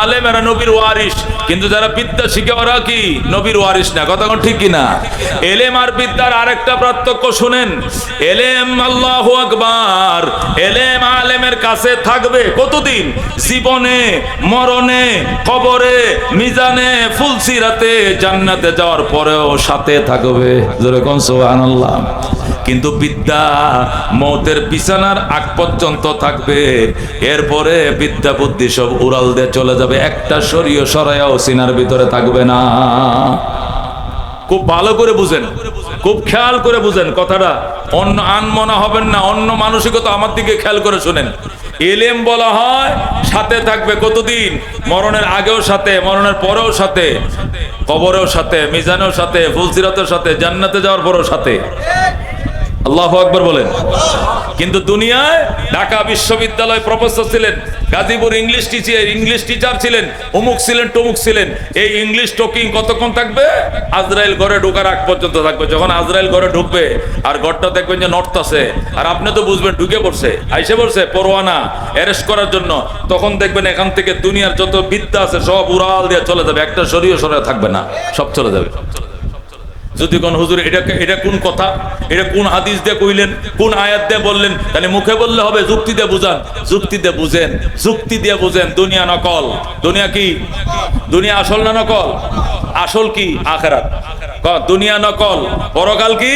আলেম এরা নবীর ওয়ারিস, কিন্তু যারা বিদ্যা শিখে ওরা কি নবীর ওয়ারিস না। কথা ঠিক কিনা? এলেম আর বিদ্যার আরেকটা পার্থক্য শুনেন। এলেম, আল্লাহু আকবার, এলেম আলেমের কাছে থাকবে কতদিন? জীবনে, মরণে, কবরে, মিজানে, ফুলসিরাতে, জান্নাতে যাওয়ার পরেও সাথে থাকবে। জোরে কোন সুবহানাল্লাহ। কিন্তু বিদ্যা মৌতের বিছানার আগ পর্যন্ত থাকবে, এরপরে বিদ্যা বুদ্ধি সব উড়াল দিয়ে চলে যাবে, একটা শরীয় সরায়াও সিনার ভিতরে থাকবে না। খুব ভালো করে বুঝেন, খুব খেয়াল করে বুঝেন কথাটা, অন্য আনমনা হবেন না, অন্য মানসিকতা আমার দিকে খেয়াল করে শুনেন। এলেম বলা হয় সাথে থাকবে কতদিন? মরণের আগেও সাথে, মরণের পরেও সাথে, কবরেও সাথে, মিজানেও সাথে, ফুলসিরাতের সাথে, জান্নাতে যাওয়ার পরেও সাথে। আল্লাহু আকবার বলেন। কিন্তু দুনিয়ায় ঢাকা বিশ্ববিদ্যালয় প্রফেসর ছিলেন, গাজীপুর ইংলিশ টিচার ছিলেন, অমুক ছিলেন, টমুক ছিলেন, এই ইংলিশ টকিং কতক্ষণ থাকবে? আজরাইল ঘরে ঢোকার আগ পর্যন্ত থাকবে। যখন আজরাইল ঘরে ঢুকবে আর ঘরটা দেখবেন যে নড়তাছে, আর আপনি তো বুঝবেন ঢুকে পড়ছে, আইসে পড়ছে পরোয়ানা অ্যারেস্ট করার জন্য, তখন দেখবেন এখান থেকে দুনিয়ার যত বিদ্যা আছে সব উড়াল দিয়ে চলে যাবে, একটা শরীয় সরে থাকবে না, সব চলে যাবে। যদি কোন হুজুর এটা কোন কথা, এটা কোন হাদিস দিয়ে কইলেন, কোন আয়াত দিয়ে বললেন, তাহলে মুখে বললে হবে? যুক্তি দিয়ে বুঝান, যুক্তি দিয়ে বুঝেন, যুক্তি দিয়ে বুঝেন। দুনিয়া নকল। দুনিয়া কি? দুনিয়া আসল না নকল? আসল কি? আখিরাত। কোন দুনিয়া নকল, পরকাল কি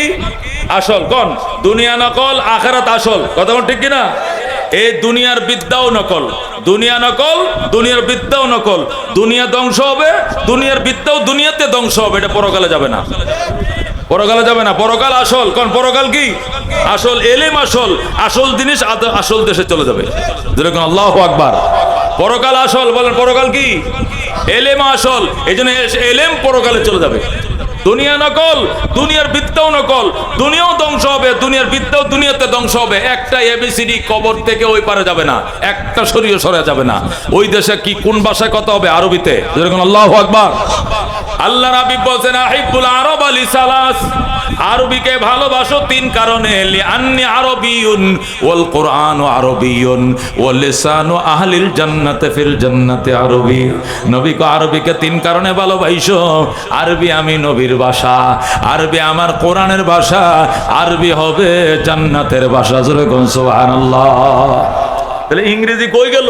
আসল? কোন দুনিয়া নকল, আখিরাত আসল। কথা কোন ঠিক কি না? এই দুনিয়ার বিদ্যাও নকল, দুনিয়া নকল, দুনিয়ার বিদ্যাও নকল। দুনিয়া ধ্বংস হবে, দুনিয়ার বিদ্যাও দুনিয়াতে ধ্বংস হবে, এটা পরকালে যাবে না, পরকালে যাবে না। পরকাল আসল। কোন পরকাল কি আসল? এলেম আসল, আসল জিনিস আসল দেশে চলে যাবে। যেরকম আল্লাহু আকবার। পরকাল আসল, বলেন পরকাল কি? এলেম আসল, এই জন্য এলেম পরকালে চলে যাবে। দুনিয়া নকল, দুনিয়ার বিদ্যাও নকল, দুনিয়াও ধ্বংস হবে, দুনিয়ার বিদ্যাও দুনিয়াতে ধ্বংস হবে। একটা এবিসিডি কবর থেকে ওই পারে যাবে না, একটা শরীয় সরে যাবে না। ওই দেশে কি কোন ভাষায় কথা হবে? আরবিতে। যেরকম আল্লাহু আকবার। আল্লাহ হাবিব বলেন আহিব্বুল আরব লিসালাস, আরবিকে ভালোবাসো তিন কারণে। লিআন্নি আরবিয়ুন ওয়াল কুরআনু আরবিয়ুন ওয়াল লিসানু আহলিল জান্নাতি ফিল জান্নাতি আরবি। নবী কো আরবিকে তিন কারণে ভালোবাসো। আরবি আমি নবীর ভাষা, আরবি আমার কোরআনের ভাষা, আরবি হবে জান্নাতের ভাষা। জোরে কোন সুবহানাল্লাহ। তাহলে ইংরেজি কই গেল,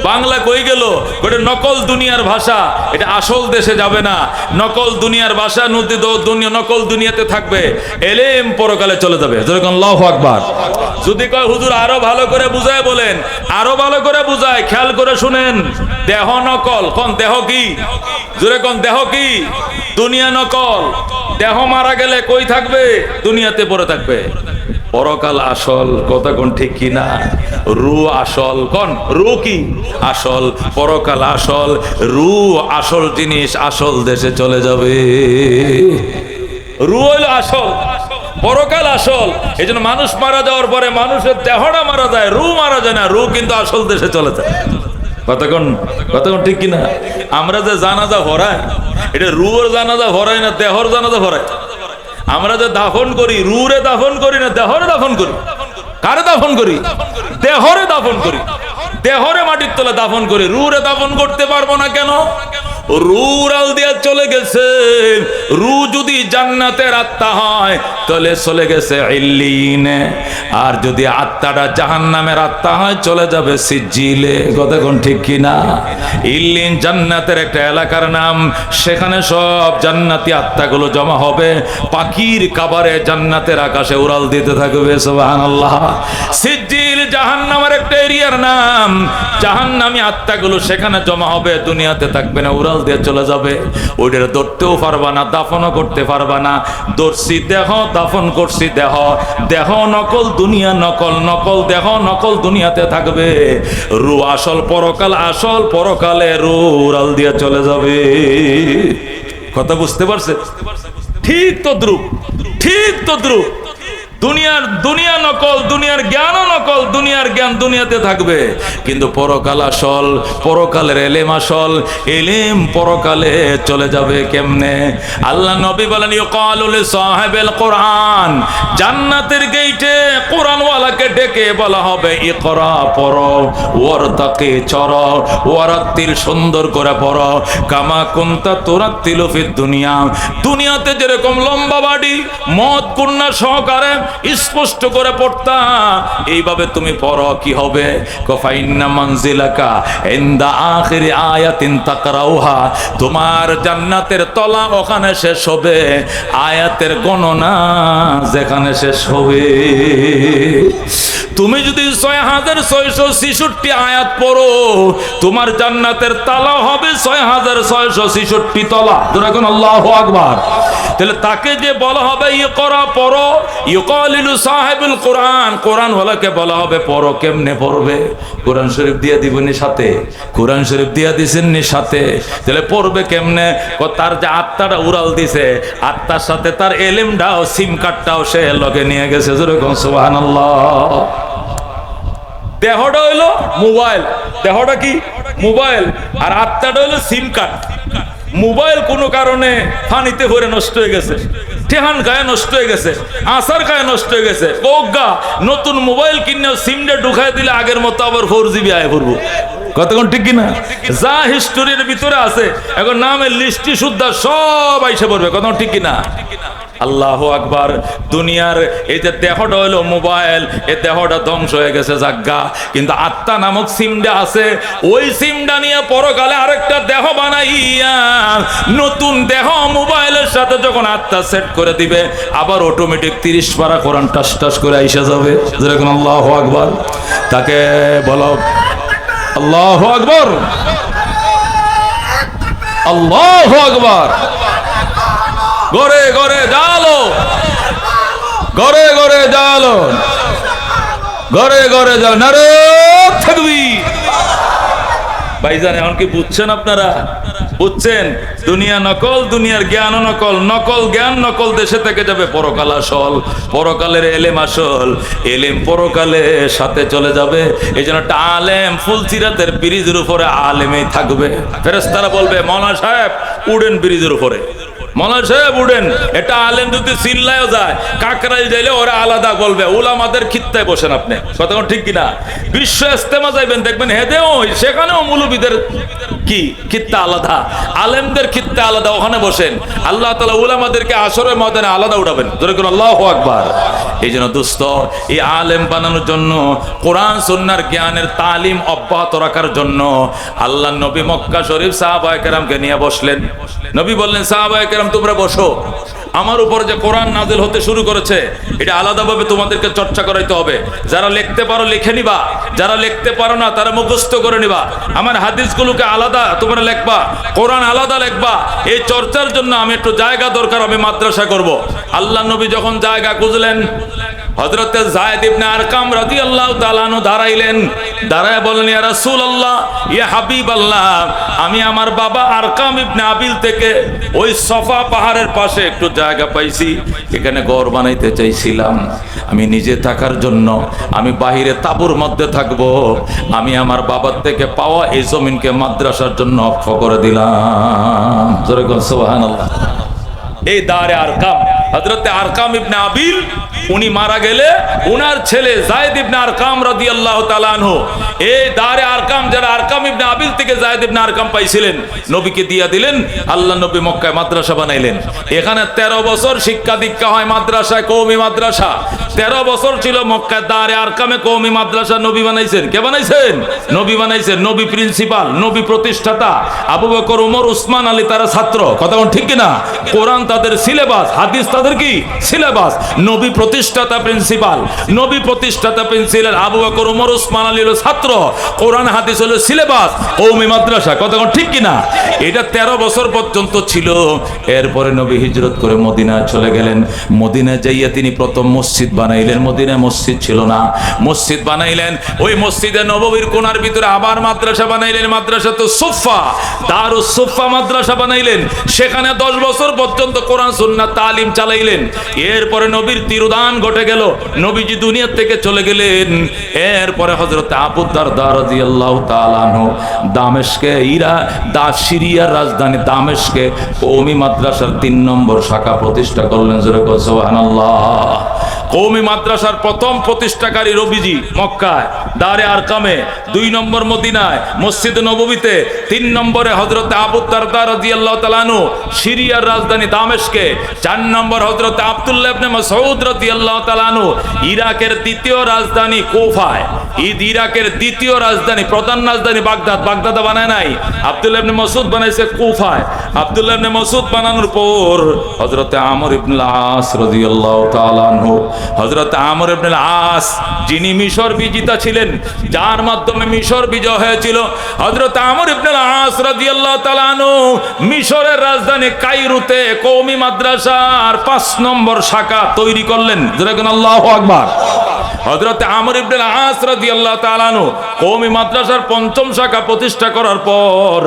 বাংলা কই গেল? ওটা নকল দুনিয়ার ভাষা, এটা আসল দেশে যাবে না। নকল দুনিয়ার ভাষা নকল দুনিয়াতে থাকবে, এলেম পরকালে চলে যাবে। যেরকম আল্লাহু আকবার। যদি কয় হুজুর আরো ভালো করে বুঝায় বলেন, আরো ভালো করে বুঝায়, খেয়াল করে শুনেন। দেহ নকল। কোন দেহ কি? জোরে কোন দেহ কি? দুনিয়া নকল। দেহ মারা গেলে কই থাকবে? দুনিয়াতে পড়ে থাকবে। পরকাল আসল। কথা কোন ঠিক কিনা? রু আসল। কোন রু কি আসল? পরকাল আসল, রু আসল জিনিস আসল দেশে চলে যাবে। রু হইল আসল, পরকাল আসল। এই জন্য মানুষ মারা যাওয়ার পরে মানুষের দেহটা মারা যায়, রু মারা যায় না। রু কিন্তু আসল দেশে চলে যায়। কতক্ষণ ঠিক কিনা? আমরা যে জানাজা ভরাই, এটা রুর জানাজা ভরাই না, দেহর জানাজা ভরাই। আমরা যে দাফন করি, রুরে দাফন করি না, দেহরে দাফন করি। কারে দাফন করি? দেহরে দাফন করি, দেহরে মাটির তলে দাফন করি। রুরে দাফন করতে পারবো না কেন? রুরাল দিয়া চলে গেছে। রু যদি জান্নাতের আত্মা হয় তাহলে চলে গেছে ইল্লিনে, আর যদি আত্মাটা জাহান্নামের আত্মা হয় চলে যাবে সিজ্জিলে। কথা কোন ঠিক কিনা? ইল্লিন জান্নাতের একটা এলাকার নাম, সেখানে সব জান্নাতি আত্মাগুলো জমা হবে, পাখির কাবারে জান্নাতের আকাশে উড়াল দিতে থাকবে। সুবহানাল্লাহ। সিজ্জিল জাহান্নামের একটা এরিয়ার নাম, জাহান্নামী আত্মাগুলো সেখানে জমা হবে, দুনিয়াতে থাকবে না, উড়াল দিয়ে চলে যাবে। ওইটার ধরতেও পারবা না, দাফনও করতে পারবা না। ধরছি দেহ, দাফন করছি দেহ। দেহ নকল, দুনিয়া নকল, নকল দেহ, নকল দুনিয়াতে থাকবে। রু আসল, পরকাল আসল, পরকালে রু উড়াল দিয়ে চলে যাবে। কথা বুঝতে পারছে? ঠিক তদ্রুপ, ঠিক তদ্রুপ দুনিয়া নকল, দুনিয়ার জ্ঞানও নকল, দুনিয়ার জ্ঞান দুনিয়াতে থাকবে, কিন্তু পরকাল আসল, পরকালের এলেম আসল। এলেম পরকালে চলে যাবে কেমনে? আল্লাহ নবী বলেন ইউকালু লিসাহিবিল কোরআন, জান্নাতের গেইটে কোরআনওয়ালাকে ডেকে বলা হবে ইকরা, পড়ো, ওয়ারতাকি, চড়ো, ওয়ারাত্তিল, সুন্দর করে পড়ো, কামা কুনতা তুরাত্তিলু ফিদ দুনিয়া, দুনিয়াতে যেরকম লম্বা বাড়ি মদ কন্যা সহকারে স্পষ্ট করে পড়তা, এইভাবে তুমি পড়ো। কি হবে? ফাইন্না মানজিলাকা ইনদা আখিরি আয়াতিন তাকরাউহা, তোমার জান্নাতের তলা ওখানে শেষ হবে, আয়াতের গণনা যেখানে শেষ হবে। তুমি যদি 6666 আয়াত পড়ো, তোমার জান্নাতের তালা হবে 6666 তলা। যেরকম আল্লাহু আকবার। তাহলে তাকে যে বলা হবে ইকরা, পড়ো, ইউকালিলু সাহিবুল কোরআন, কোরআন ওয়ালাকে বলা হবে পড়ো। কেমনে পড়বে? কোরআন শরীফ দিয়ে দিবেন সাথে, কোরআন শরীফ দিয়ে দিছেন নি সাথে। তাহলে পড়বে কেমনে? তার যে আত্মাটা উড়াল দিছে, আত্মার সাথে তার এলেমটাও, সিম কার্ডটাও সে লগে নিয়ে গেছে। যেরকম সুবহানাল্লাহ। দেহটা হইলো মোবাইল, দেহটা কি মোবাইল, আর আত্মাটা হইলো সিম কার্ড। মোবাইল কোনো কারণে পানিতে ভরে নষ্ট হয়ে গেছে, টেহান গায়ে নষ্ট হয়ে গেছে, আসার গায়ে নষ্ট হয়ে গেছে, ওগা নতুন মোবাইল কিনে সিমটা ঢুকাই দিলে আগের মতো আবার 4GB আয় পড়বো। কতক্ষণ ঠিক কিনা? যা হিস্টোরির ভিতরে আছে এখন নামের লিস্টি সুদ্ধা সব আইসে পড়বে। কতক্ষণ ঠিক কিনা? আল্লাহু আকবার। দুনিয়ার এই যে দেহটা হইলো মোবাইল, এই দেহটা ধ্বংস হয়ে গেছে জাগ্গা, কিন্তু আত্মা নামক সিমটা আছে। ওই সিমটা নিয়ে পরকালে আরেকটা দেহ বানাইয়া নতুন দেহ মোবাইলের সাথে যখন আত্মা সেট করে দিবে, আবার অটোমেটিক 30 পারা কোরআন টাস টাস করে আইসা যাবে। যেরকম আল্লাহু আকবার। তাকে বলো আল্লাহু আকবার, আল্লাহু আকবার। ঘরে ঘরে জালো, ঘরে ঘরে জালো, ঘরে ঘরে জালো, নারে তাকবীর। ভাইজান এখন কি বুঝছেন আপনারা? বুঝছেন? দুনিয়া নকল, দুনিয়ার জ্ঞান নকল, নকল জ্ঞান নকল দেশে থেকে যাবে, পরকাল আসল, পরকালের এলেম আসল, এলেম পরকালে সাথে চলে যাবে। এই জন্য একটা আলেম ফুলসিরাতের ব্রিজের উপরে আলেমেই থাকবে। ফেরেশতারা বলবে মাওলানা সাহেব উড়েন ব্রিজের উপরে, মাওলানা সাহেব উড়েন। এটা আলেম যদি চিল্লায়ও যায়, কাকরাইল যাইলে ওরা আলাদা বলবে উলামাদের খিত্তায় বসেন আপনি। কথা ঠিক কিনা? বিশ্ব ইস্তেমা যাইবেন, দেখবেন হেদেও সেখানেও মৌলবীদের কি খিত্তা আলাদা, আলেমদের খিত্তা আলাদা, ওখানে বসেন। আল্লাহ তাআলা উলামাদেরকে আসরের ময়দানে আলাদা উঠাবেন। জোরে করে আল্লাহু আকবার। এই জন্য দোস্ত, এই আলেম বানানোর জন্য, কোরআন সুন্নাহর জ্ঞানের তালিম অব্যাহত রাখার জন্য আল্লাহ নবী মক্কা শরীফ সাহাবায়ে কেরামকে নিয়ে বসলেন। নবী বললেন সাহাবায়ে কেরাম তোমরা বসো, আমার উপর যে কোরআন নাজিল হতে শুরু করেছে এটা আলাদাভাবে তোমাদেরকে চর্চা করাইতে হবে। যারা লিখতে পারো লিখে নিবা, যারা লিখতে পারো না তারা মুখস্থ করে নিবা। আমার হাদিসগুলোকে আলাদা তোমরা লিখবা, কোরআন আলাদা লিখবা। এই চর্চার জন্য আমি একটু জায়গা দরকার, আমি মাদ্রাসা করব। আল্লাহ নবী যখন জায়গা খুঁজলেন, হযরতে যায়েদ ইবনে আরকাম রাদিয়াল্লাহু তাআলা আনহু দাঁড়াইলেন। দাঁড়ায় বলেন ইয়া রাসূলুল্লাহ, ইয়া হাবিবাল্লাহ, আমি আমার বাবা আরকাম ইবনে আবিল থেকে ওই সফা পাহাড়ের পাশে একটু জায়গা পাইছি, এখানে ঘর বানাইতে চাইছিলাম। আমি নিজে থাকার জন্য, আমি বাহিরে তাঁবুর মধ্যে থাকব। আমি আমার বাবার থেকে পাওয়া এই জমিনকে মাদ্রাসার জন্য অক্ষ করে দিলাম। জোরে বল সুবহানাল্লাহ। এই দারে আরকাম, হযরতে আরকাম ইবনে আবিল, উনি মারা গেলে উনার ছেলে যায়েদ ইবনে আরকাম রাদিয়াল্লাহু তাআলা আনহু এই দারে আরকাম, যারা আরকাম ইবনে আবিল থেকে যায়েদ ইবনে আরকাম পাইছিলেন, নবীকে দিয়া দিলেন। আল্লাহ নবী মক্কায় মাদ্রাসা বানাইলেন। এখানে 13 বছর শিক্ষা দীক্ষা হয় মাদ্রাসায়, কওমি মাদ্রাসা। 13 বছর ছিল মক্কায় দারে আরকামে কওমি মাদ্রাসা। নবী বানাইছেন। কে বানাইছেন? নবী বানাইছেন। নবী প্রিন্সিপাল, নবী প্রতিষ্ঠাতা। আবু বকর, ওমর, উসমান, আলী তারা ছাত্র। কথা ঠিক কিনা? কোরআন তাদের সিলেবাস, হাদিস তাদের কি সিলেবাস। নবী প্রতিষ্ঠাতা প্রিন্সিপাল, নবী প্রতিষ্ঠাতা প্রিন্সিপাল, আবু বকর, ওমর, উসমান, আলী হলো ছাত্র, কোরআন হাদিস হলো সিলেবাস, কওমি মাদ্রাসা। কথা ঠিক কিনা? এটা 13 বছর পর্যন্ত ছিল। এরপরে নবী হিজরত করে মদিনায় চলে গেলেন। মদিনায় যাইয়া তিনি প্রথম মসজিদ বানাইলেন। মদিনায় মসজিদ ছিল না, মসজিদ বানাইলেন। ওই মসজিদে নববীর কোণার ভিতরে আবার মাদ্রাসা বানাইলেন। মাদ্রাসা তো সুফা, দারুস সুফা মাদ্রাসা বানাইলেন। সেখানে 10 বছর পর্যন্ত কোরআন সুন্নাহ তালিম চালাইলেন। এরপরে নবীর তিরোধান পরিণাম ঘটে গেল, নবীজি দুনিয়া থেকে চলে গেলেন। এরপরে হযরত আবু দারদা রাদিয়াল্লাহু তাআলা আনহু দামেস্কে সিরিয়ার রাজধানী দামেস্কে কওমি মাদ্রাসার 3 নম্বর শাখা প্রতিষ্ঠা করলেন। জোরে বলেন সুবহানাল্লাহ। কওমি মাদ্রাসার প্রথম প্রতিষ্ঠাকারী নবীজি মক্কায় দারে আরকামে, 2 নম্বর মদিনায় মসজিদ নববীতে, 3 নম্বরে হযরত আবু দারদা রাদিয়াল্লাহু তাআলা আনহু সিরিয়ার রাজধানী দামেস্কে, 4 নম্বর হযরত আব্দুল্লাহ ইবনে মাসউদ রাদিয়াল্লাহু তাআলা আনহু ইরাকের দ্বিতীয় রাজধানী কুফায়। ইরাকের দ্বিতীয় রাজধানী, প্রধান রাজধানী বাগদাদ, বাগদাদে বানায় নাই, আব্দুল্লাহ ইবনে মাসউদ বানাইছে কুফায়। আব্দুল্লাহ ইবনে মাসউদ বানানোর পর হযরত আমর ইবনে আস রাদিয়াল্লাহু তাআলা আনহু, হযরত আমর ইবনে আস যিনি মিশর বিজিতা ছিলেন, যার মাধ্যমে মিশর বিজয় হয়েছিল, হযরত আমর ইবনে আস রাদিয়াল্লাহু তাআলা আনহু মিশরের রাজধানী কায়রোতে কওমি মাদ্রাসার 5 নম্বর শাখা তৈরি করলেন। যেরকম আল্লাহু আকবার। হযরত আমর ইবনে আস রাদিয়াল্লাহু তাআলা আনহু কওমি মাদ্রাসার 5ম শাখা প্রতিষ্ঠা করার পর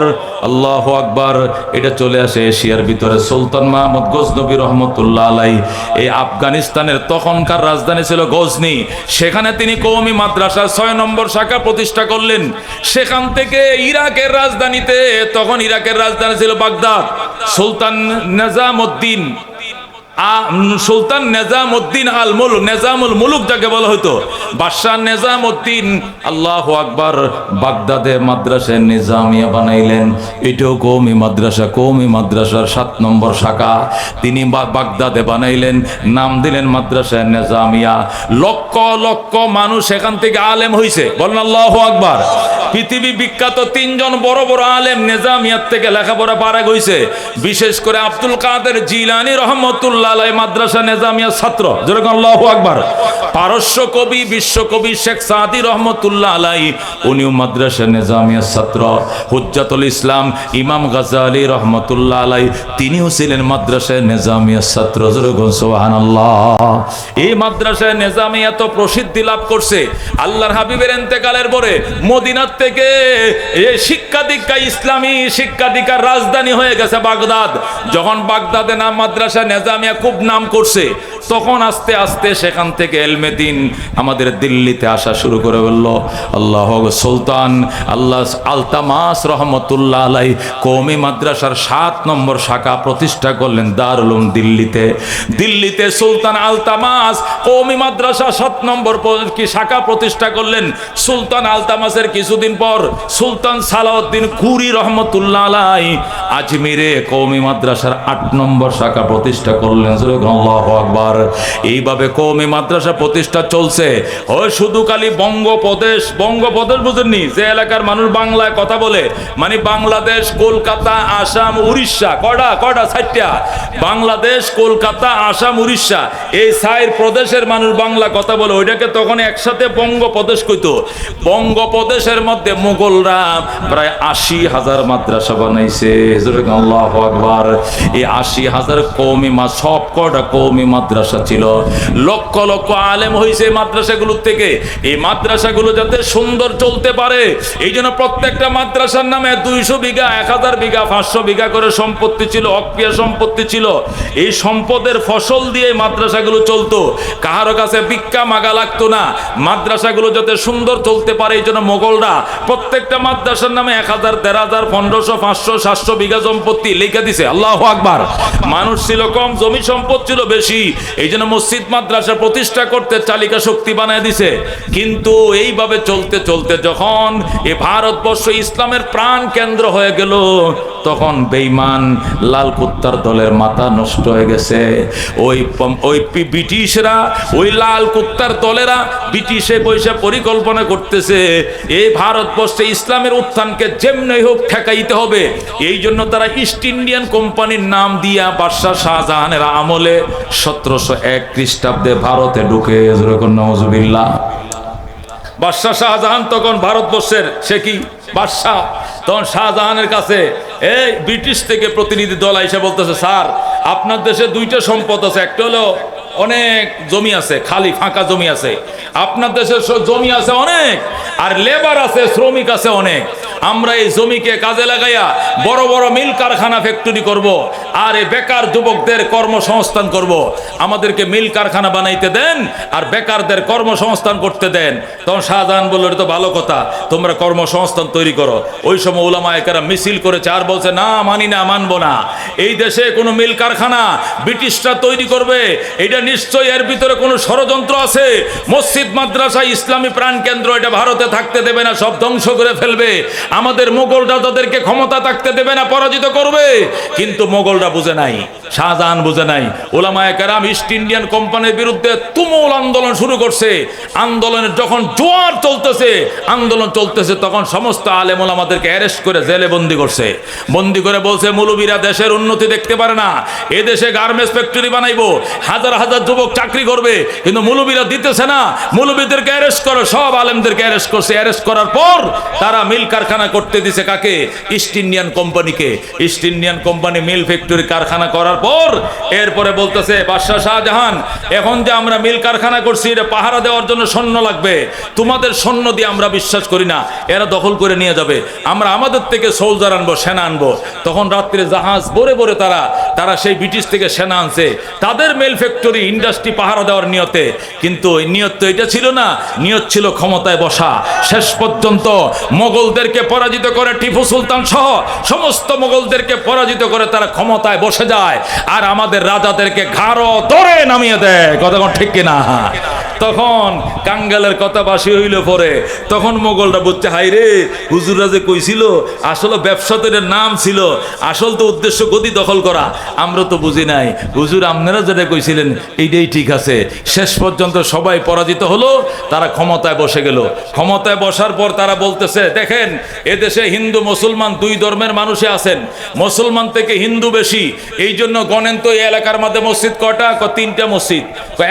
আল্লাহু আকবার, এটা চলে আসে এশিয়ার ভিতরে। সুলতান মাহমুদ গজনবী রহমতুল্লাহ আলাইহি এই আফগানিস্তানের তখনকার রাজধানী ছিল গজনি, সেখানে তিনি কওমি মাদ্রাসার 6 নম্বর শাখা প্রতিষ্ঠা করলেন। সেখান থেকে ইরাকের রাজধানীতে, তখন ইরাকের রাজধানী ছিল বাগদাদ, সুলতান নিজামউদ্দিন আল মুলক, নিজামুল মুলক যাকে বলা হতো, বাদশাহ নিজামউদ্দিন আল্লাহু আকবার বাগদাদে মাদ্রাসা নিজামিয়া বানাইলেন। এটাও কওমি মাদ্রাসা, কওমি মাদ্রাসার 7 নম্বর শাখা তিনি বাগদাদে বানাইলেন, নাম দিলেন মাদ্রাসা নিজামিয়া। লক্ষ লক্ষ মানুষ এখান থেকে আলেম হইছে, বলেন আল্লাহু আকবার। পৃথিবী বিখ্যাত 3 জন বড় বড় আলেম নিজামিয়াত থেকে লেখাপড়া পারে হইছে, বিশেষ করে আব্দুল কাদের জিলানী রহমতুল্লাহ আলাইহি মাদ্রাসা নিজামিয়ার ছাত্র। যেরকম আল্লাহু আকবার। পারস্য কবি, বিশ্বকবি শেখ সাদি রহমতুল্লাহ আলাইহি উনিও মাদ্রাসা নিজামিয়ার ছাত্র। হুজ্জাতুল ইসলাম ইমাম গাজ্জালী রহমতুল্লাহ আলাইহি তিনিও ছিলেন মাদ্রাসা নিজামিয়ার ছাত্র। যেরকম সুবহানাল্লাহ। এই মাদ্রাসা নিজামিয়া তো প্রসিদ্ধি লাভ করছে আল্লাহর হাবিবের ইন্তেকালের পরে। মদিনার থেকে এই শিক্ষা দীক্ষা, ইসলামী শিক্ষা দীক্ষার রাজধানী হয়ে গেছে বাগদাদ। যখন বাগদাদে নাম মাদ্রাসা নিজামিয়া খুব নাম করছে, তখন আস্তে আস্তে সেখান থেকে এলমে দ্বীন আমাদের দিল্লিতে আসা শুরু করে বলল। আল্লাহ সুলতান আল্লাহ আলতামাস রহমতুল্লাহ আলাইহি কওমি মাদ্রাসার 7 নম্বর শাখা প্রতিষ্ঠা করলেন দারুল উলুম দিল্লিতে। দিল্লিতে সুলতান আলতামাস কওমি মাদ্রাসা 7 নম্বর শাখা প্রতিষ্ঠা করলেন। সুলতান আলতামাসের কিছুদিন পর সুলতান সালাউদ্দিন কুরি রহমতুল্লাহ আলাইহি আজমিরে কওমি মাদ্রাসার 8 নম্বর শাখা প্রতিষ্ঠা করলেন। আল্লাহু আকবার। এইভাবে কওমি মাদ্রাসা প্রতিষ্ঠা চলছে। ওই শুধু খালি বঙ্গপ্রদেশ, বঙ্গপ্রদেশ বুঝেননি, যে এলাকার মানুষ বাংলায় কথা বলে, মানে বাংলাদেশ, কলকাতা, আসাম, উড়িষ্যা, কয়টা 4টা, বাংলাদেশ, কলকাতা, আসাম, উড়িষ্যা, এই 4 প্রদেশের মানুষ বাংলা কথা বলে, ওইটাকে তখন একসাথে বঙ্গপ্রদেশ কইতো। বঙ্গপ্রদেশের মধ্যে মুঘলরা প্রায় 80,000 মাদ্রাসা বানাইছে। আল্লাহু আকবার। এই 80,000 কওমি সব কয়টা কওমি মাদ্রাসা ছিল, লক্ষ লক্ষ আলেম হয়েছে মাদ্রাসাগুলোর থেকে। এই মাদ্রাসাগুলো যাতে সুন্দর চলতে পারে, এই জন্য প্রত্যেকটা মাদ্রাসার নামে 200 বিঘা, 1000 বিঘা, 500 বিঘা করে সম্পত্তি ছিল, অক্রিয়া সম্পত্তি ছিল। এই সম্পদের ফসল দিয়ে মাদ্রাসাগুলো চলতো, কাহারো কাছে ভিক্ষা মাগা লাগতো না। মাদ্রাসাগুলো যাতে সুন্দর চলতে পারে, এই জন্য মোগলরা প্রত্যেকটা মাদ্রাসার নামে 1000, 1500, 1500, 500, 700 বিঘা সম্পত্তি লিখে দিছে। আল্লাহু আকবার। মানুষ ছিল কম, জমি সম্পদ ছিল বেশি, এই জন্য মসজিদ মাদ্রাসা প্রতিষ্ঠা করতে চালিকা শক্তি বানায় দিছে। কিন্তু এইভাবে চলতে চলতে যখন এই ভারতবর্ষ ইসলামের প্রাণ কেন্দ্র হয়ে গেল, তখন বেঈমান লাল কুত্তার দলের মাথা নষ্ট হয়ে গেছে। ওই ব্রিটিশরা, ওই লাল কুত্তার দলেরা ব্রিটিশে বসে পরিকল্পনা করতেছে এই ভারতবর্ষে ইসলামের উত্থানকে যেমনি হোক ঠেকাইতে হবে। এই জন্য তারা ইস্ট ইন্ডিয়ান কোম্পানির নাম দিয়া বাদশাহ শাহজাহানের আমলে 1701 খ্রিস্টাব্দে ভারতে ঢুকে। নাউজুবিল্লাহ। বাদশাহ শাহজাহান তখন ভারতবর্ষের, সে কি বাদশাহ, তখন শাহজাহানের কাছে এই ব্রিটিশ থেকে প্রতিনিধি দল এসে বলতেছে, স্যার আপনার দেশে 2টা সম্পদ আছে, একটা হলো অনেক জমি আছে, খালি ফাঁকা জমি আছে, আপনার দেশে জমি আছে অনেক, আর লেবার আছে, শ্রমিক আছে অনেক। আমরা এই জমিকে কাজে লাগাইয়া বড় বড় মিল কারখানা ফ্যাক্টরি করব, আর এই বেকার যুবকদের কর্মসংস্থান করব, আমাদেরকে মিল কারখানা বানাইতে দেন আর বেকারদের কর্মসংস্থান করতে দেন। তখন শাহজাহান বলল, এটা তো ভালো কথা, তোমরা কর্মসংস্থান তৈরি করো। ওই সময় উলামায়ে কেরাম মিছিল করেছে আর বলছে, না মানি না, মানবো না। এই দেশে কোনো মিল কারখানা ব্রিটিশরা তৈরি করবে, এটা নিশ্চয়ই এর ভিতরে কোনো ষড়যন্ত্র আছে। মসজিদ মাদ্রাসা ইসলামী প্রাণ কেন্দ্র এটা ভারতে থাকতে দেবে না, সব ধ্বংস করে ফেলবে। আমাদের মোগলরা তাদেরকে ক্ষমতা থাকতে দেবে না, পরাজিত করবে। কিন্তু মোগলরা বুঝে নাই, শাহজাহান বুঝে নাই। উলামায়ে কেরাম ইস্ট ইন্ডিয়ান কোম্পানির বিরুদ্ধে তুমুল আন্দোলন শুরু করছে। আন্দোলনের যখন জোয়ার চলতেছে, আন্দোলন চলতেছে, তখন সমস্ত আলেম ওলামাদেরকে অ্যারেস্ট করে জেলে বন্দি করছে। বন্দি করে বলছে, মৌলবীরা দেশের উন্নতি দেখতে পারে না, এ দেশে গার্মেন্টস ফ্যাক্টরি বানাইবো, হাজার হাজার যুবক চাকরি করবে, কিন্তু মৌলবীরা দিতেছে না, মৌলবীদেরকে অ্যারেস্ট করো। সব আলেমদেরকে অ্যারেস্ট করছে। অ্যারেস্ট করার পর তারা মিল কারখানা করতে দিছে কাকে? ইস্ট ইন্ডিয়ান কোম্পানিকে। East Indian company mill factory কারখানা করার পর এরপরে বলতেছে, বাদশাহ শাহজাহান, এখন যে আমরা মিল কারখানা করছি এটা পাহারা দেওয়ার জন্য সৈন্য লাগবে, তোমাদের সৈন্য দিয়ে আমরা বিশ্বাস করি না, এরা দখল করে নিয়ে যাবে, আমরা আমাদের থেকে সোলজার আনবো, সেনা আনবো। তখন রাত্রে জাহাজ ভরে ভরে তারা সেই ব্রিটিশ থেকে সেনা আনছে, তাদের মিল ফ্যাক্টরি ইন্ডাস্ট্রি পাহারা দেওয়ার নিয়তে। কিন্তু নিয়ত তো এটা ছিল না, নিয়ত ছিল ক্ষমতায় বসা। শেষ পর্যন্ত মোগলদেরকে পরাজিত করে টিপু সুলতান সহ সমস্ত মোগলদেরকে পরাজিত করে তারা ক্ষমতায় বসে যায়, আর আমাদের রাজাদেরকে ঘাড় ধরে নামিয়ে দেয়। কথা ঠিক কিনা? তখন কাঙ্গালের কথা বাসি হইল পরে, তখন মোগলরা বলছে, হাই রে, হুজুররা যে কইছিল আসলে ব্যবসাতের নাম ছিল, আসল তো উদ্দেশ্য গদি দখল করা, আমরা তো বুঝি নাই। হুজুর আপনারা যেটা কইছিলেন এইটাই ঠিক আছে। শেষ পর্যন্ত সবাই পরাজিত হলো, তারা ক্ষমতায় বসে গেল। ক্ষমতায় বসার পর তারা বলতেছে, দেখেন এদেশে হিন্দু মুসলমান দুই ধর্মের মানুষে আছেন, মুসলমান থেকে হিন্দু বেশি, এই জন্য গণেন তো এই এলাকার মধ্যে মসজিদ কটা? তিনটা মসজিদ।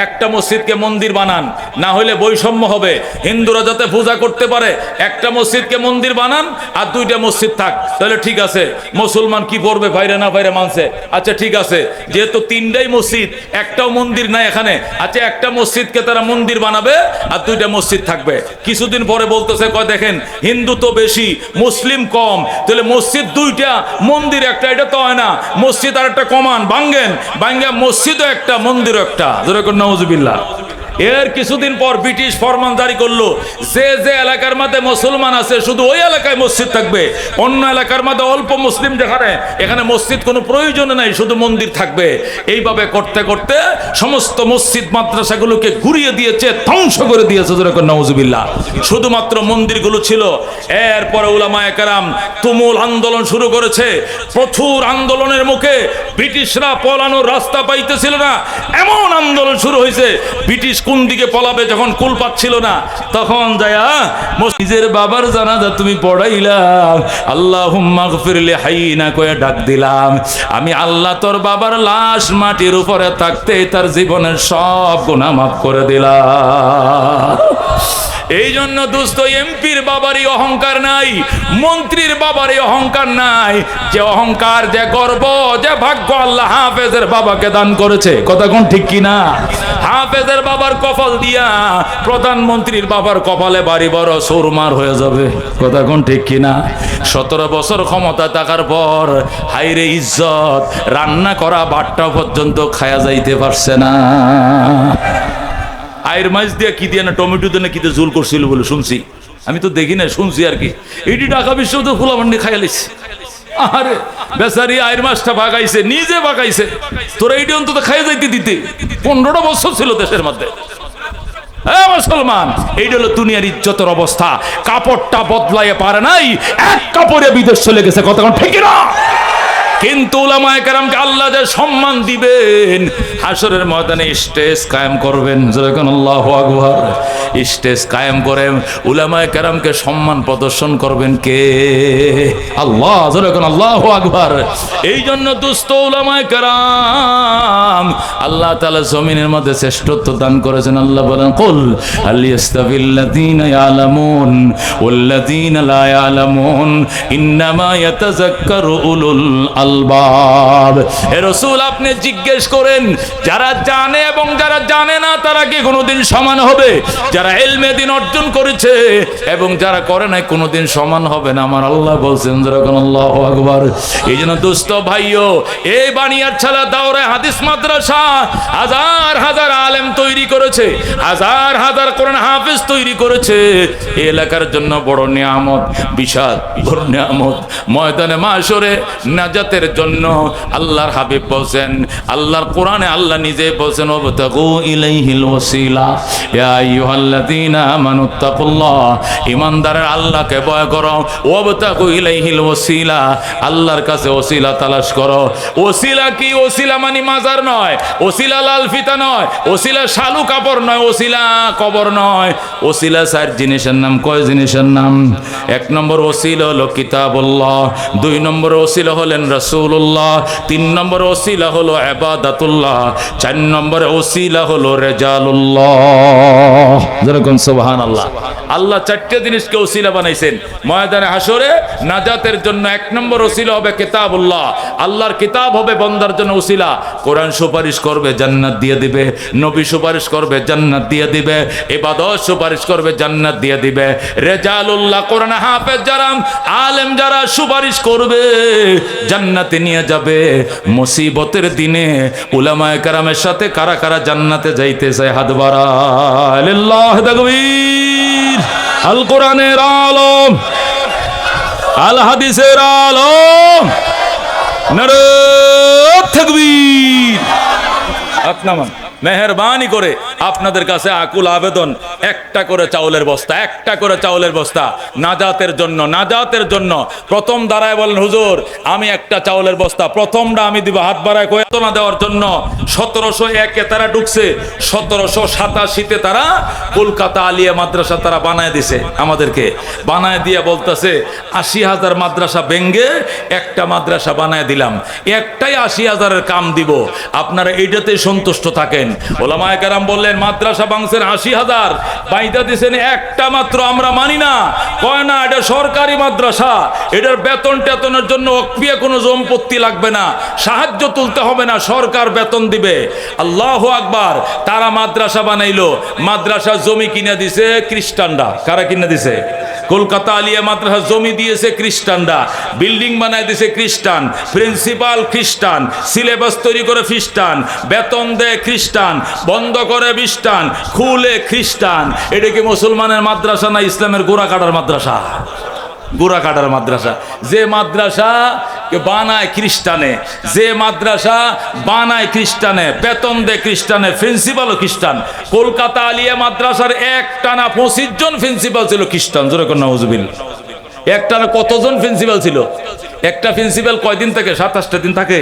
একটা মসজিদকে মন্দির বানান, না হলে বৈষম্য হবে, হিন্দুরা যাতে পূজা করতে পারে, একটা মসজিদকে মন্দির বানান আর দুইটা মসজিদ থাক। তাহলে ঠিক আছে, মুসলমান কি পড়বে, বাইরে না বাইরে মানছে, আচ্ছা ঠিক আছে, যেহেতু তিনটাই মসজিদ, একটাও মন্দির নাই এখানে, আচ্ছা একটা মসজিদকে তারা মন্দির বানাবে আর দুইটা মসজিদ থাকবে। কিছুদিন পরে বলতেছে, কয় দেখেন হিন্দু তো বেশি, মুসলিম কম, তাহলে মসজিদ দুইটা মন্দির একটা, এটা তো হয় না, মসজিদ আর একটা কমান ভাঙ্গেন, ভাঙ্গা মসজিদও একটা মন্দিরও একটা। যেরকম নাউজুবিল্লাহ। এর কিছুদিন পর ব্রিটিশ ফরমান জারি করলো, যে যে এলাকার মধ্যে মুসলমান আছে শুধু ওই এলাকায় মসজিদ থাকবে, অন্য এলাকার মধ্যে অল্প মুসলিম যেখানে, এখানে মসজিদ কোনো প্রয়োজন নাই, শুধু মন্দির থাকবে। এইভাবে করতে করতে সমস্ত মসজিদ মাদ্রাসাগুলোকে ঘুরিয়ে দিয়েছে, ধ্বংস করে দিয়েছে। যেরকম নাউজুবিল্লাহ। শুধুমাত্র মন্দিরগুলো ছিল। এরপরে উলামায়ে কেরাম তুমুল আন্দোলন শুরু করেছে। প্রচুর আন্দোলনের মুখে ব্রিটিশরা পলানোর রাস্তা পাইতেছিল না, এমন আন্দোলন শুরু হয়েছে। ব্রিটিশ কোন দিকে পলাবে যখন কুল পাচ্ছিল না, তখন যায়া নিজের বাবার জানাজা তুমি পড়াইলাম, আল্লাহুম্মা গফিরলি হাইনা কয়ে ডাক দিলাম, আমি আল্লাহ তোর বাবার লাশ মাটির উপরে থাকতে তার জীবনের সব গুনাহ মাফ করে দিলাম। এই জন্য দোস্ত, এমপির বাবারই অহংকার নাই, মন্ত্রীর বাবারই অহংকার নাই, যে অহংকার, যে গর্ব, যে ভাগ্য আল্লাহ হাফেজের বাবাকে দান করেছে। কথা কোন ঠিক কিনা? হাফেজের বাবার কপাল দিয়া প্রধানমন্ত্রীর বাবার কপালে বাড়ি বড় সুরমার হয়ে যাবে। কথা কোন ঠিক কিনা? 17 বছর ক্ষমতা থাকার পর হাইরে ইজ্জত, রান্না করা বাট্টা পর্যন্ত খায়া যাইতে পারছে না। আয়ের মাছ দিয়ে কি দিয়ে না, টমেটো দিয়ে না কি দিয়ে ঝোল করছিল বলে শুনছি, আমি তো দেখি না, শুনছি আর কি। এটি ঢাকা বিশ্ব তো খোলামান্ডি খাইয়া লিখছে। আরে বেচারি আয়ের মাছটা ভাগাইছে, নিজে ভাগাইছে, তোরা এইটি অন্তত খাইয়া যাইতে দিতে। 15টা বছর ছিল দেশের মধ্যে। হ্যাঁ মুসলমান, এইটা হলো দুনিয়ার ইজ্জতের অবস্থা। কাপড়টা বদলাইয়ে পারে নাই, এক কাপড়ে বিদেশ চলে গেছে। কথা ঠিক না? কিন্তু উলামায়ে কেরামকে আল্লাহ যে সম্মান দিবেন, হাসরের ময়দানে স্টেজ কায়েম করবেন। যখন আল্লাহু আকবার, স্টেজ কায়েম করে উলামায়ে কেরামকে সম্মান প্রদর্শন করবেন কে? আল্লাহ। যখন আল্লাহু আকবার। এই জন্য দুস্থ উলামায়ে কেরাম আল্লাহ তাআলা জমিনের মধ্যে শ্রেষ্ঠত্ব দান করেছেন। আল্লাহ বলেন, কুল হাল ইয়াস্তাবিল্লাযীনা ইয়ালামুন ওয়াল্লাযীনা লা ইয়ালামুন ইন্নামা ইয়াতাযাক্কারু উলুল আলবাব। হে রাসূল, আপনি জিজ্ঞেস করেন যারা জানে এবং যারা জানে না তারা কি কোনোদিন সমান হবে? যারা ইলমে দ্বীন অর্জন করেছে এবং যারা করে নাই কোনোদিন সমান হবে না। আমার আল্লাহ বলছেন যেরকম আল্লাহু আকবার। এই জন্য দোস্ত ভাইও, এই বানিয়ারছালা দাওরায়ে হাদিস মাদ্রাসা হাজার হাজার আলেম তৈরি করেছে, হাজার হাজার কোরআন হাফেজ তৈরি করেছে। এই এলাকার জন্য বড় নিয়ামত, বিশাল বড় নিয়ামত। ময়দানে মাশরে নাজাতের জন্য আল্লাহর হাবিব বলছেন, আল্লাহর কোরআনে আল্লাহ নিজে বলছেন, ওয়াবতাগু ইলাইহিল ওয়াসিলা ইয়া আইয়ুহাল্লাযীনা আমানুত্তাকুল্লাহ। ঈমানদারের আল্লাহকে ভয় করো। ওয়াবতাগু ইলাইহিল ওয়াসিলা, আল্লাহর কাছে ওসিলা তালাশ করো। ওসিলা কি? ওসিলা মানে মাজার নয়, ওসিলা লাল ফিতা নয়, ওসিলা শালু কাপড় নয়, ওসিলা কবর নয়। ওসিলা চার জিনিসের নাম। কয় জিনিসের নাম? এক নম্বর ওসিলা হলো কিতাবুল্লাহ, দুই নম্বর ওসিলা হলেন রাসূলুল্লাহ, তিন নম্বর ওসিলা হলো ইবাদাতুল্লাহ, চার নম্বরে ওসিলা হলো রেজালুল্লাহ। যেরকম সুবহানাল্লাহ। আল্লাহ চারটি জিনিসকে ওসিলা বানাইছেন ময়দানে হাসরে নাজাতের জন্য। এক নম্বর ওসিলা হবে কিতাবুল্লাহ, আল্লাহর কিতাব হবে বান্দার জন্য ওসিলা। কোরআন সুপারিশ করবে, জান্নাত দিয়ে দিবে। নবী সুপারিশ করবে, জান্নাত দিয়ে দিবে। ইবাদত সুপারিশ করবে, জান্নাত দিয়ে দিবে। রেজালুল্লাহ, কোরআন হাফেজ যারা, আলেম যারা সুপারিশ করবে, জান্নাতে নিয়ে যাবে। মুসিবতের দিনে উলামায়ে কেরামের সাথে কারা কারা জান্নাতে যাইতে চায়? হাত বাড়ায়। লিল্লাহি তাকবীর। আল কোরআনের আলম, আল হাদিসের আলম, নারে তাকবীর। আপনামান মেহরবানি করে আপনাদের কাছে আকুল আবেদন, একটা করে চাউলের বস্তা, একটা করে চাউলের বস্তা নাজাতের জন্য, নাজাতের জন্য। প্রথম দাঁড়ায় বলেন, হুজুর আমি একটা চাউলের বস্তা প্রথমটা আমি দিব। হাত বাড়ায় না দেওয়ার জন্য 1701-এ তারা ঢুকছে, 1787-তে তারা কলকাতা আলিয়া মাদ্রাসা তারা বানায় দিছে, আমাদেরকে বানায় দিয়ে বলতেছে 80,000 মাদ্রাসা ভেঙ্গে একটা মাদ্রাসা বানায় দিলাম, একটাই 80,000-এর কাম দিব, আপনারা এইটাতে সন্তুষ্ট থাকেন। ওলামায়ে কেরাম বললেন, মাদ্রাসা ভাঙছেন 80,000, বাইদা দিছেন একটা মাত্র, আমরা মানি না। কয় না, এটা সরকারি মাদ্রাসা, এটার বেতন টেতনের জন্য অক্রিয়া কোনো সম্পত্তি লাগবে না, সাহায্য তুলতে হবে না, সরকার বেতন দিবে। আল্লাহু আকবার। তারা মাদ্রাসা বানাইলো, মাদ্রাসা জমি কিনে দিছে খ্রিস্টানরা। কারা কিনে দিছে? কলকাতা আলিয়া মাদ্রাসা জমি দিয়েছে খ্রিস্টানরা, বিল্ডিং বানায় দিয়েছে খ্রিস্টান, প্রিন্সিপাল খ্রিস্টান, সিলেবাস তৈরি করে খ্রিস্টান, বেতন দেয় খ্রিস্টান, বন্ধ করে খ্রিস্টান, খুলে খ্রিস্টান। এটা কি মুসলমানের মাদ্রাসা না ইসলামের গোড়া কাটার মাদ্রাসা? গোড়া কাটার মাদ্রাসা। যে মাদ্রাসা বানায় খ্রিস্টানে, যে মাদ্রাসা বানায় খ্রিস্টানে, বেতন দেয় খ্রিস্টানে, প্রিন্সিপালও খ্রিস্টান। কলকাতা আলিয়া মাদ্রাসার একটানা 25 জন প্রিন্সিপাল ছিল খ্রিস্টান। জোরে কোন নাউজুবিল্লাহ। একটানা কতজন প্রিন্সিপাল ছিল? একটা প্রিন্সিপাল কয়দিন থাকে? 27টা দিন থাকে।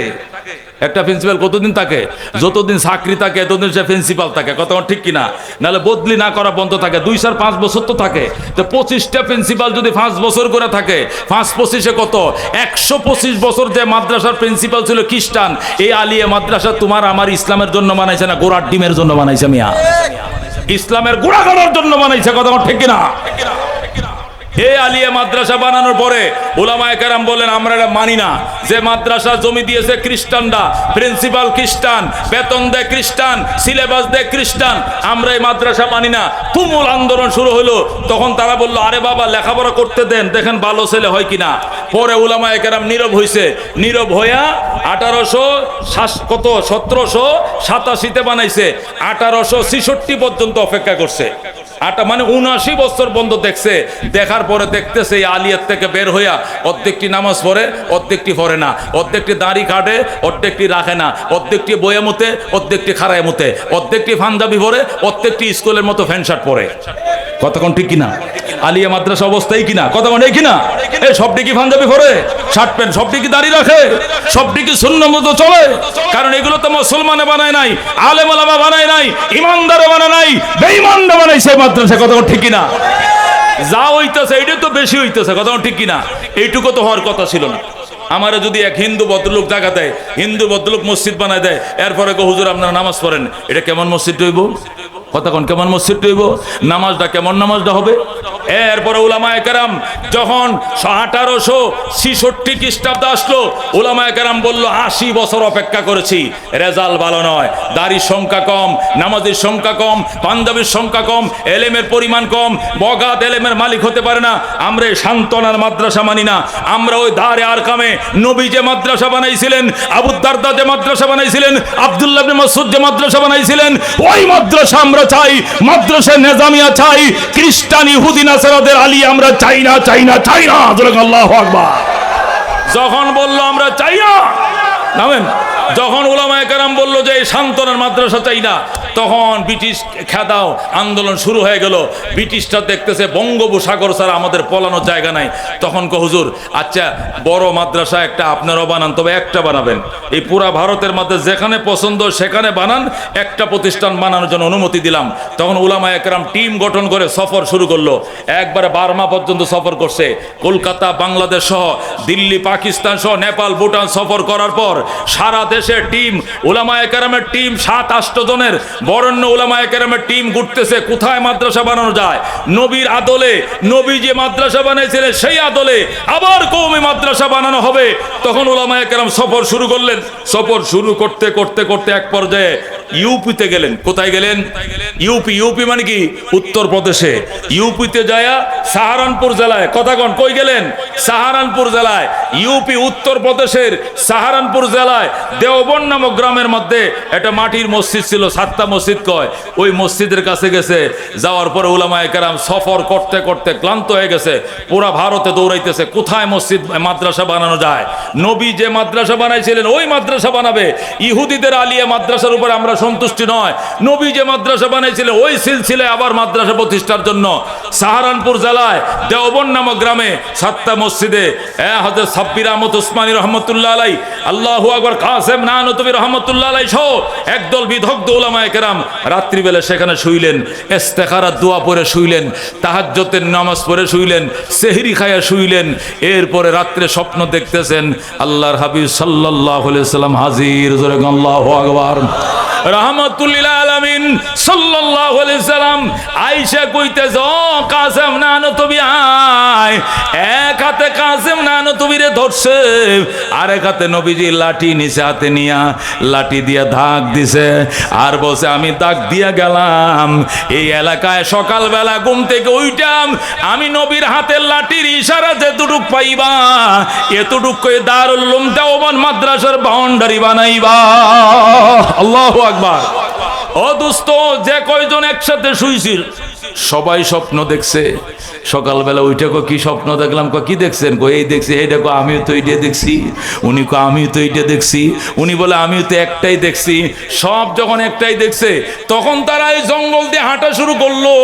একটা প্রিন্সিপাল কতদিন থাকে? যতদিন চাকরি থাকে ততদিন সে প্রিন্সিপাল থাকে। কথা ঠিক কিনা? নাহলে বদলি না করা বন্ধ থাকে। 2-5 বছর তো থাকে। তো 25টা প্রিন্সিপাল যদি 5 বছর করে থাকে, 5-25-এ কত? 125 বছর যে মাদ্রাসার প্রিন্সিপাল ছিল খ্রিস্টান। এই আলিয়া মাদ্রাসা তোমার আমার ইসলামের জন্য বানাইছে না, গোড়ার ডিমের জন্য বানাইছে? মিয়া, ইসলামের গোড়া করার জন্য বানাইছে। কথা ঠিক কিনা? এই আলিয়া মাদ্রাসা বানানোর পরে উলামায়ে কেরাম বলেন, আমরা এটা মানি না। যে মাদ্রাসা জমি দিয়েছে খ্রিস্টানরা, প্রিন্সিপাল খ্রিস্টান, বেতন দেয় খ্রিস্টান, সিলেবাস দেয় খ্রিস্টান, আমরা এই মাদ্রাসা মানি না। তুমুল আন্দোলন শুরু হলো। তখন তারা বললো, আরে বাবা লেখাপড়া করতে দেন, দেখেন ভালো ছেলে হয় কিনা। পরে উলামায়ে কেরাম নীরব হয়েছে। নীরব হইয়া 1787-তে বানাইছে, 1866 পর্যন্ত অপেক্ষা করছে। মানে 79 বছর বন্ধ দেখছে। দেখার পরে দেখতেছে এই আলিয়াত থেকে বের হইয়া অর্ধেকটি নামাজ পড়ে, অর্ধেকটি পড়ে না, অর্ধেকটি দাড়ি কাটে, অর্ধেকটি রাখে না, অর্ধেকটি বইয়ে মতে, অর্ধেকটি খাড়ায় মতে, অর্ধেকটি পাঞ্জাবি পরে, অর্ধেকটি স্কুলের মতো প্যান্ট শার্ট পরে। কতক্ষণ ঠিক কিনা? আলিয়া মাদ্রাসা অবস্থায় কিনা? কতক্ষণ এই কিনা? এই সবটি কি পাঞ্জাবি পরে, শার্ট প্যান্ট, সবটি কি দাড়ি রাখে, সবটি কি সুন্নাহ মতো চলে? কারণ এগুলো তো মুসলমানে বানায় নাই, আলেম ওলামা বানায় নাই, ইমানদারে বানায় নাই, বেঈমানরা বানাইছে মাদ্রাসা। কতক্ষণ ঠিক কিনা? যা হইতেছে এটা তো বেশি হইতেছে। কতক্ষণ ঠিক কিনা? এইটুকু তো হওয়ার কথা ছিল না। আমার যদি এক হিন্দু ভদ্রলোক জায়গা দেয়, হিন্দু ভদ্রলোক মসজিদ বানায় দেয়, এরপরে হুজুর আপনারা নামাজ পড়েন, এটা কেমন মসজিদ হইব? কতক্ষণ কেমন মসজিদ হইব? নামাজটা কেমন নামাজটা হবে? এরপরে উলামায়ে কেরাম যখন 1866 খ্রিস্টাব্দে আসলো, উলামায়ে কেরাম বলল 80 বছর অপেক্ষা করেছি, রেজাল্ট ভালো নয়, দাড়ির সংখ্যা কম, নামাজের সংখ্যা কম, পাঞ্জাবির সংখ্যা কম, এলেমের পরিমাণ কম, বগাত এলেমের মালিক হতে পারে না। আমরা এই সান্ত্বনার মাদ্রাসা মানি না, আমরা ওই দারে আরকামে নবী যে মাদ্রাসা বানাইছিলেন, আবু দারদা যে মাদ্রাসা বানাইছিলেন, আব্দুল্লাহ ইবনে মাসউদ যে মাদ্রাসা বানাইছিলেন, ওই মাদ্রাসা আমরা চাই। মাদ্রাসা নিজামিয়া চাই, খ্রিস্টান ইহুদি নাসারাদের আলী আমরা চাই না, চাই না, চাই না। আল্লাহু আকবার। যখন বলল আমরা চাই না, নামেন, যখন উলামায়ে কেরাম বলল যে এই সান্ত্বনার মাদ্রাসা চাই না, তখন ব্রিটিশ খেদাও আন্দোলন শুরু হয়ে গেল। ব্রিটিশরা দেখতেছে বঙ্গোপসাগর ছাড়া আমাদের পলানোর জায়গা নাই। তখন হুজুর আচ্ছা বড় মাদ্রাসা একটা আপনারাও বানান, তবে একটা বানাবেন, এই পুরা ভারতের মধ্যে যেখানে পছন্দ সেখানে বানান, একটা প্রতিষ্ঠান বানানোর জন্য অনুমতি দিলাম। তখন উলামায়ে কেরাম টিম গঠন করে সফর শুরু করলো, একবারে বার্মা পর্যন্ত সফর করছে, কলকাতা, বাংলাদেশ সহ দিল্লি, পাকিস্তান সহ নেপাল, ভুটান সফর করার পর সারা দেশের টিম, উলামায়ে কেরামের টিম 7-8 জনের বরেণ্য উলামায়ে কেরামের টিম ঘুরতেছে কোথায় মাদ্রাসা বানানো যায়। নবীর আদলে, নবী যে মাদ্রাসা বানাইছিলেন সেই আদলে আবার কওমি মাদ্রাসা বানানো হবে। তখন উলামায়ে কেরাম সফর শুরু করলেন। সফর শুরু করতে করতে করতে এক পর্যায়ে ইউপিতে গেলেন। কোথায় গেলেন? ইউপি। ইউপি মানে কি? উত্তরপ্রদেশে। ইউপিতে যায়া সাহারানপুর জেলায়, কথাগণ কই গেলেন? সাহারানপুর জেলায়। ইউপি উত্তরপ্রদেশের সাহারানপুর জেলায় দেওবন নামক গ্রামের মধ্যে একটা মাটির মসজিদ ছিল, 7টা মসজিদ কয়। ওই মসজিদের কাছে গেছে, যাওয়ার পরে উলামায়ে কেরাম সফর করতে করতে ক্লান্ত হয়ে গেছে, পুরা ভারতে দৌড়াইতেছে কোথায় মসজিদ মাদ্রাসা বানানো যায়। নবী যে মাদ্রাসা বানাইছিলেন ওই মাদ্রাসা বানাবে। ইহুদিদের আলিয়া মাদ্রাসার উপর আমরা সন্তুষ্টি নয়, নবী যে মাদ্রাসা বানাইছিলেন ওই সিলসিলায় আবার মাদ্রাসা প্রতিষ্ঠার জন্য সাহারানপুর জেলায় দেওবন নামক গ্রামে 7টা মসজিদে হযরত সাব্বির আহমদ উসমানী রহমতুল্লাহ আলাই, আল্লাহু আকবার, কাসেম নানতুবি রহমতুল্লাহ আলাই সহ একদল বিদগ্ধ উলামায়ে কেরাম রাত্রিবেলা সেখানে শুইলেন, ইস্তেখারার দোয়া পড়ে শুইলেন, তাহাজ্জুদের নামাজ পড়ে শুইলেন, সেহরি খায়া শুইলেন। এরপরে রাত্রে স্বপ্ন দেখতেছেন আল্লাহর হাবিব সাল্লাল্লাহু আলাইহি ওয়াসাল্লাম হাজির। জোরে আল্লাহু আকবার। রাহমাতুল্লিল আলামিন সাল্লাল্লাহু আলাইহি সাল্লাম আয়েশা কইতেছে, ও কাসেম নানতুবি আয়। এক হাতে কাসেম নানতুবিরে ধরছে, আরেক হাতে নবীজি লাঠি নিচে হাতে নিয়া লাঠি দিয়া ধাক দিছে, আর বলছে আমি দাগ দিয়া গেলাম এই এলাকায় সকালবেলা ঘুম থেকে উইঠাম, আমি নবীর হাতের লাঠির ইশারা যেটুক পাইবা এতটুক কই দারুল উলুম দেওবন মাদ্রাসার বাউন্ডারি বানাইবা। আল্লাহু আকবার। ও দোস্ত, যে কয়জন একসাথে শুইছিল সবাই স্বপ্ন দেখছে। সকালবেলা উঠে কি স্বপ্ন দেখলাম? কি দেখছেন? এই দেখছি। এই দেখো আমিও তো এইটা দেখছি। উনি আমিও তো এইটা দেখছি। উনি বলে আমিও তো একটাই দেখছি। সব যখন একটাই দেখছে তখন তারা এই জঙ্গল দিয়ে হাঁটা শুরু করলো,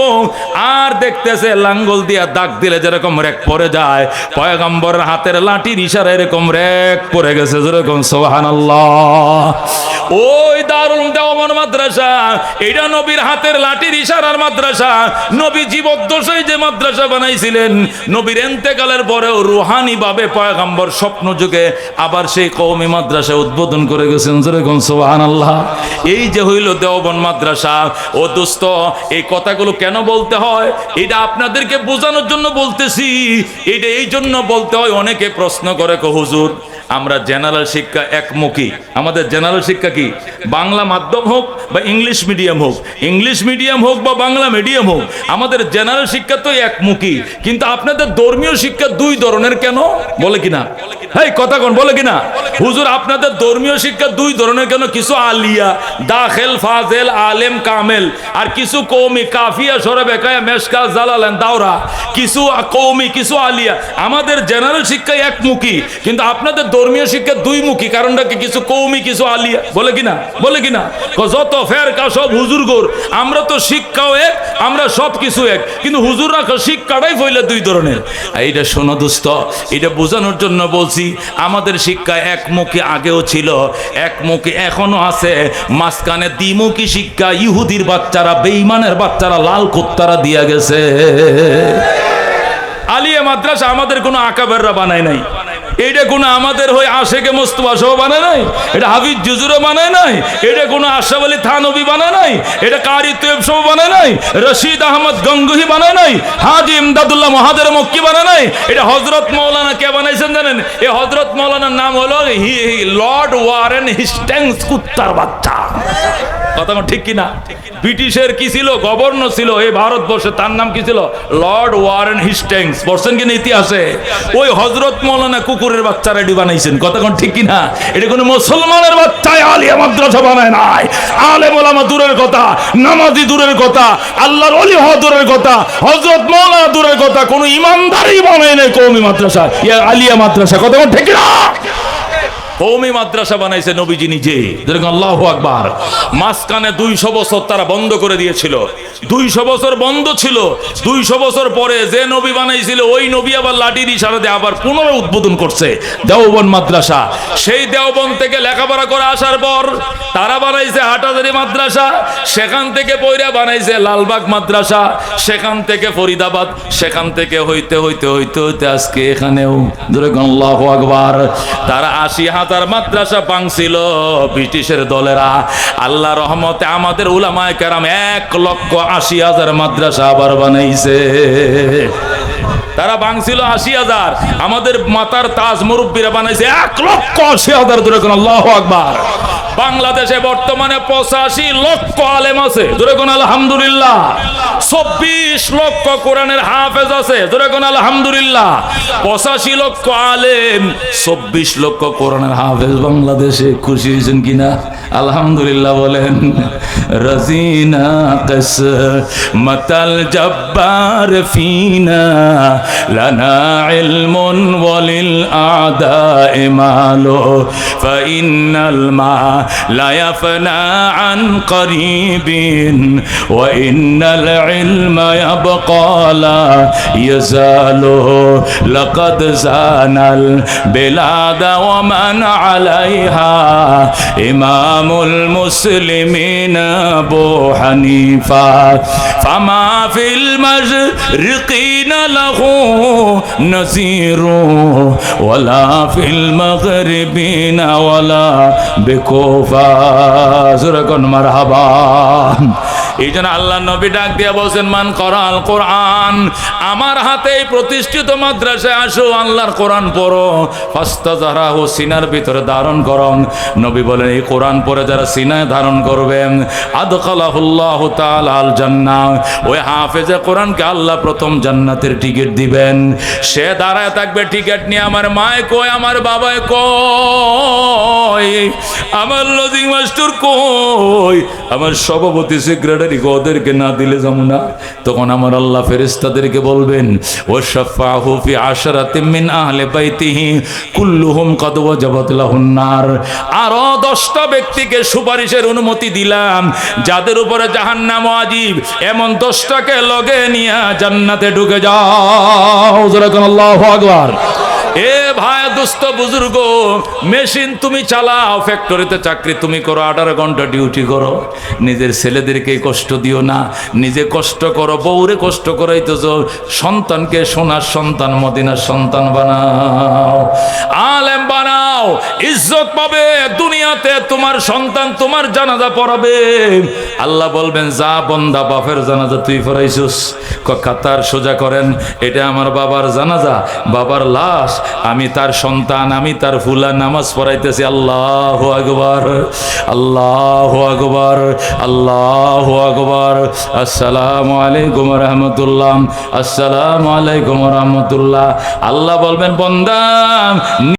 আর দেখতেছে লাঙ্গল দিয়ে দাগ দিলে যেরকম রেক পড়ে যায়, পয়গম্বরের হাতের লাঠির ইশারা এরকম রেক পড়ে গেছে। যেরকম সুবহানাল্লাহ। ওই দারুল দেওবন মাদ্রাসা, এটা নবীর হাতের লাঠির ইশারার মাদ্রাসা। নবী জীবদ্দশায় যে মাদ্রাসা বানাইছিলেন, নবীর ইন্তেকালের পরেও রুহানি ভাবে পয়গম্বর স্বপ্ন যুগে আবার সেই কওমি মাদ্রাসা উদ্বোধন করে গেছেন। যেরকম সুবহানাল্লাহ। এই যে হইল দেওবন মাদ্রাসা। ও দোস্ত, এই কথাগুলো কেন বলতে হয়? এটা আপনাদেরকে বোঝানোর জন্য বলতেছি। এটা এই জন্য বলতে হয়, অনেকে প্রশ্ন করে হুজুর আমরা জেনারেল শিক্ষা একমুখী, আমাদের জেনারেল শিক্ষা কি বাংলা মাধ্যম হোক বা ইংলিশ মিডিয়াম হোক, ইংলিশ মিডিয়াম হোক বা বাংলা মিডিয়াম হোক, আমাদের জেনারেল শিক্ষা তো একমুখী, কিন্তু আপনাদের ধর্মীয় শিক্ষা দুই ধরনের কেন? বলে কিনা? এই কথা কোন বলে কিনা? হুজুর আপনাদের ধর্মীয় শিক্ষা দুই ধরনের কেন? কিছু আলিয়া, দাখিল, ফাজেল, আলেম, কামেল, আর কিছু কওমি, কাফিয়া, সরে বেকায়া, মেশকাত, জালালান, দাওরা, কিছু কওমি, কিছু আলিয়া। আমাদের জেনারেল শিক্ষা একমুখী, কিন্তু আপনাদের ধর্মীয় শিক্ষা দুইমুখী। কারণটা কি? কিছু কওমি, কিছু আলিয়া। বলে কিনা? বলে কিনা? যত ফেরকা সব হুজুরগোর, আমরা তো শিক্ষাও এক, আমরা সব কিছু এক, কিন্তু হুজুররা শিক্ষাটাই ফইলে দুই ধরনের। এইটা শোনো দোস্ত, এটা বোঝানোর জন্য বলছি, আমাদের শিক্ষা একমুখী আগেও ছিল, একমুখী এখনো আছে, মাঝখানে দ্বিমুখী শিক্ষা ইহুদির বাচ্চারা, বেঈমানের বাচ্চারা, লাল কুত্তারা দিয়া গেছে। আলিয়া মাদ্রাসা আমাদের কোনো আকাবেররা বানায় নাই, এটা কোনো আমাদের হয়ে আশেকে মোস্তফা সহ বানায় নাই, এটা হাফিজ জুজুরও বানায় নাই, এটা কোনো আশরাফ আলী থানভী বানায় নাই, এটা কারি তৈয়ব সহ বানায় নাই, রশিদ আহমদ গঙ্গুহি বানায় নাই, হাজী ইমদাদুল্লাহ মহাদের মক্কি বানায় নাই, এটা হযরত মাওলানা কে বানাইছেন জানেন? এই হযরত মাওলানার নাম হলো লর্ড ওয়ারেন হেস্টিংস, কুত্তার বাচ্চা। কথা ঠিক কিনা? ব্রিটিশের কি ছিল? গভর্নর ছিল এই ভারতবর্ষে, তার নাম কি ছিল? Lord Warren Hastings. বলছেন কিনা ইতিহাসে? ওই হযরত মাওলানা কুকুরের বাচ্চা রেডি বানাইছেন। কথা ঠিক কিনা? এটা কোনো মুসলমানের বাচ্চায় আলিয়া মাদ্রাসা বানায় নাই। আলেম ওলামা দূরের কথা, নামাজি দূরের কথা, আল্লাহর ওলি হওয়া দূরের কথা, হযরত মাওলানা দূরের কথা, কোনো ইমানদারই বানায় নাই কওমি মাদ্রাসা, ইয়া আলিয়া মাদ্রাসা। কথা ঠিক কিনা? কওমি মাদ্রাসা বানাইছে নবীজি নিজে। আল্লাহু আকবার। মাঝখানে 200 বছর তারা বন্ধ করে দিয়েছিল। 200 বছর বন্ধ ছিল। 200 বছর পরে যে নবী বানাইছিল ওই নবী আবার লাঠির ইশারাতে আবার পুনরায় উদ্বোধন করছে দেওবন্দ মাদ্রাসা। সেই দেওবন্দ থেকে লেখাপড়া করে আসার পর তারা বানাইছে হাটহাজারী মাদ্রাসা, সেখান থেকে পয়রা বানাইছে লালবাগ মাদ্রাসা, সেখান থেকে ফরিদাবাদ, সেখান থেকে হইতে হইতে হইতে হইতে আজকে এখানেও। আল্লাহু আকবার। তারা 80,000 মাদ্রাসা ভাঙছিল ব্রিটিশের দলেরা। আল্লাহ রহমতে আমাদের উলামায়ে কেরাম 1,80,000 মাদ্রাসা আবার বানাইছে। তারা ভাঙছিল 80,000, আমাদের মাতার তাজ মুরব্বীরা বানাইছে 1,80,000। ধরে কোন আল্লাহু আকবার। বাংলাদেশে বর্তমানে 85 লক্ষ আলেম আছে। ধরে কোন আলহামদুলিল্লাহ। 24 লক্ষ কোরআনের হাফেজ আছে। ধরে কোন আলহামদুলিল্লাহ। 85 লক্ষ আলেম, 24 লক্ষ কোরআনের হাফেজ বাংলাদেশে। খুশি হয়েছেন কিনা? আলহামদুলিল্লাহ বলেন। রাজিনা কিসমাতাল জব্বার ফিনা লানা ইলমুন ওয়ালিল আদাই মালু ফাইনাল মা লা ইয়াফনা আন করিবিন ওয়া ইন্নাল ইলমা ইয়াবকা লা ইয়াজালু লাকাদ জানাল বিলাদা ওয়া মান আলাইহা ইমামুল মুসলিমিন আবু হানিফা ফামা ফিল মাশরিকিনা লাহু নাযীরু ওয়ালা ফিল মাগরিবিনা ওয়ালা বিকুফা। সুরাকুন মারহাবা। এই জন্য আল্লাহ নবী ডাক দিয়া বলছেন, মান করাল কোরআন, আমার হাতেই প্রতিষ্ঠিত মাদ্রাসায় আসো, আল্লাহর কোরআন পড়ো। ফাস্তাজারাহু, সিনার ভিতরে ধারণ করো। নবী বলেন এই কোরআন পড়ে যারা সিনায় ধারণ করবেন আদখালাহুল্লাহু তাআলা আল জান্নাহ, ওই হাফেজে কোরআনকে আল্লাহ প্রথম জান্নাতের টিকিট দিবেন। সে দাঁড়ায় থাকবে টিকিট নিয়ে, আমার মায় কই, আমার বাবায় কই, আমার লজিং মাস্টার কই, আমার সভাপতি সেক্রেটারি ওদেরকে না দিলে যাবো না। তখন আমার আল্লাহ ফেরেশতাদেরকে বলবেন, ওয়াশফাহু ফি আশরাতিন মিন আহলি বাইতিহি কুল্লুহুম কাদ ওয়াজাবাত লাহুন নার। আরো 10টা ব্যক্তিকে সুপারিশের অনুমতি দিলাম, যাদের উপরে জাহান্নাম ওয়াজিব, এমন 10টাকে লগে নিয়ে জান্নাতে ঢুকে যাও। আল্লাহু আকবার। এ ভাই দোস্ত বুজুর্গ, মেশিন তুমি চালাও, ফ্যাক্টরিতে চাকরি তুমি করো, 18 ঘন্টা ডিউটি করো, নিজের ছেলেদেরকে কষ্ট দিও না, নিজে কষ্ট করো, বউরে কষ্ট করাইতেছ, সন্তানকে সোনার সন্তান মদিনার সন্তান বানাও, আলেম বানাও, ইজ্জত পাবে দুনিয়াতে। তোমার সন্তান তোমার জানাজা পড়াবে। আল্লাহ বলবেন, যা বন্দা বাপের জানাজা তুই পড়াইছিস, কাতার সোজা করেন, এটা আমার বাবার জানাজা, বাবার লাশ, আমি তার সন্তান, আমি তার ফুলা, নামাজ পড়াইতেছি। আল্লাহু আকবার, আল্লাহু আকবার, আল্লাহু আকবার। আসসালামু আলাইকুম ওয়া রাহমাতুল্লাহ, আসসালামু আলাইকুম ওয়া রাহমাতুল্লাহ। আল্লাহ বলবেন, বান্দা